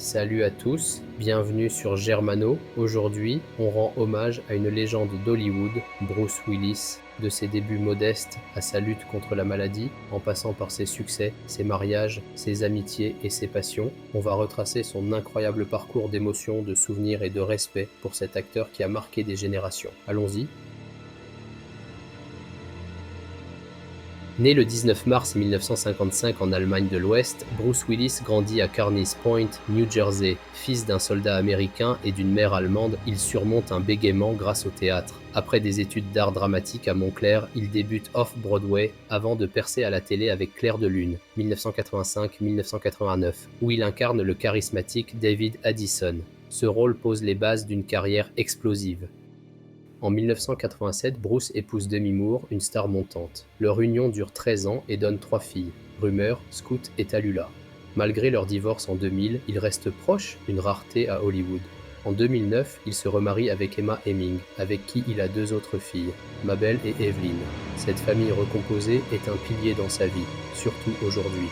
Salut à tous, bienvenue sur Germano. Aujourd'hui, on rend hommage à une légende d'Hollywood, Bruce Willis. De ses débuts modestes à sa lutte contre la maladie, en passant par ses succès, ses mariages, ses amitiés et ses passions, on va retracer son incroyable parcours d'émotions, de souvenirs et de respect pour cet acteur qui a marqué des générations. Allons-y. Né le 19 mars 1955 en Allemagne de l'Ouest, Bruce Willis grandit à Carneys Point, New Jersey. Fils d'un soldat américain et d'une mère allemande, il surmonte un bégaiement grâce au théâtre. Après des études d'art dramatique à Montclair, il débute off-Broadway avant de percer à la télé avec Clair de Lune, 1985-1989, où il incarne le charismatique David Addison. Ce rôle pose les bases d'une carrière explosive. En 1987, Bruce épouse Demi Moore, une star montante. Leur union dure 13 ans et donne 3 filles, Rumeur, Scout et Tallulah. Malgré leur divorce en 2000, ils restent proches, une rareté à Hollywood. En 2009, il se remarie avec Emma Heming, avec qui il a 2 autres filles, Mabel et Evelyn. Cette famille recomposée est un pilier dans sa vie, surtout aujourd'hui.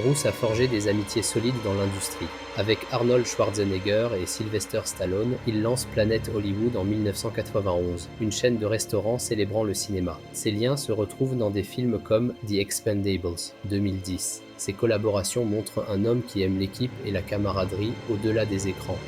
Bruce a forgé des amitiés solides dans l'industrie. Avec Arnold Schwarzenegger et Sylvester Stallone, il lance Planet Hollywood en 1991, une chaîne de restaurants célébrant le cinéma. Ses liens se retrouvent dans des films comme The Expendables, 2010. Ses collaborations montrent un homme qui aime l'équipe et la camaraderie au-delà des écrans.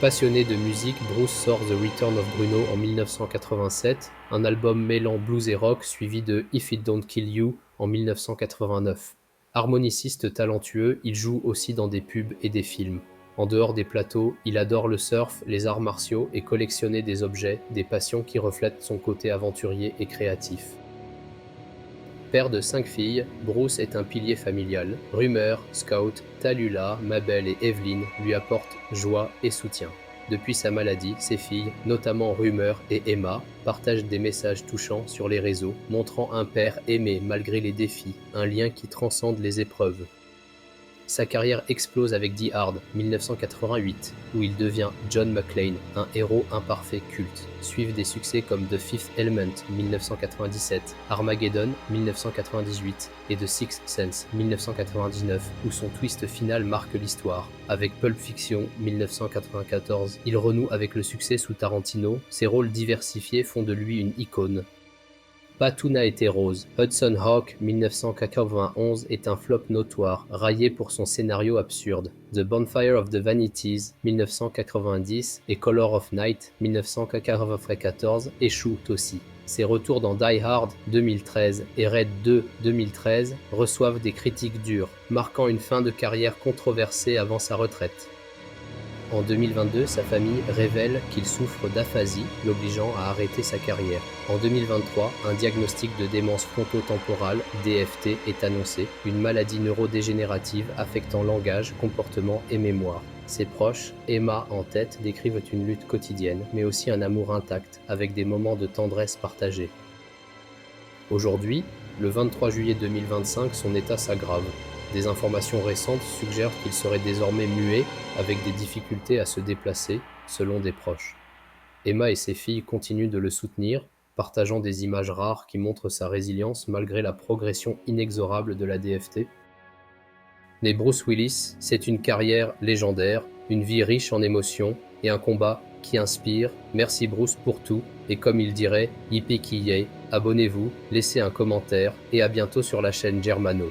Passionné de musique, Bruce sort The Return of Bruno en 1987, un album mêlant blues et rock suivi de If It Don't Kill You en 1989. Harmoniciste talentueux, il joue aussi dans des pubs et des films. En dehors des plateaux, il adore le surf, les arts martiaux et collectionner des objets, des passions qui reflètent son côté aventurier et créatif. Père de 5 filles, Bruce est un pilier familial. Rumeur, Scout, Tallulah, Mabel et Evelyn lui apportent joie et soutien. Depuis sa maladie, ses filles, notamment Rumeur et Emma, partagent des messages touchants sur les réseaux, montrant un père aimé malgré les défis, un lien qui transcende les épreuves. Sa carrière explose avec Die Hard, 1988, où il devient John McClane, un héros imparfait culte. Suivent des succès comme The Fifth Element, 1997, Armageddon, 1998, et The Sixth Sense, 1999, où son twist final marque l'histoire. Avec Pulp Fiction, 1994, il renoue avec le succès sous Tarantino. Ses rôles diversifiés font de lui une icône. Pas tout n'a été rose. Hudson Hawk, 1991, est un flop notoire, raillé pour son scénario absurde. The Bonfire of the Vanities, 1990, et Color of Night, 1994, échouent aussi. Ses retours dans Die Hard, 2013, et Raid 2, 2013, reçoivent des critiques dures, marquant une fin de carrière controversée avant sa retraite. En 2022, sa famille révèle qu'il souffre d'aphasie, l'obligeant à arrêter sa carrière. En 2023, un diagnostic de démence frontotemporale, DFT, est annoncé, une maladie neurodégénérative affectant langage, comportement et mémoire. Ses proches, Emma en tête, décrivent une lutte quotidienne, mais aussi un amour intact, avec des moments de tendresse partagés. Aujourd'hui, le 23 juillet 2025, son état s'aggrave. Des informations récentes suggèrent qu'il serait désormais muet, avec des difficultés à se déplacer, selon des proches. Emma et ses filles continuent de le soutenir, partageant des images rares qui montrent sa résilience malgré la progression inexorable de la DFT. Mais Bruce Willis, c'est une carrière légendaire, une vie riche en émotions et un combat qui inspire. Merci Bruce pour tout, et comme il dirait, yippee-ki-yay, abonnez-vous, laissez un commentaire et à bientôt sur la chaîne Germano.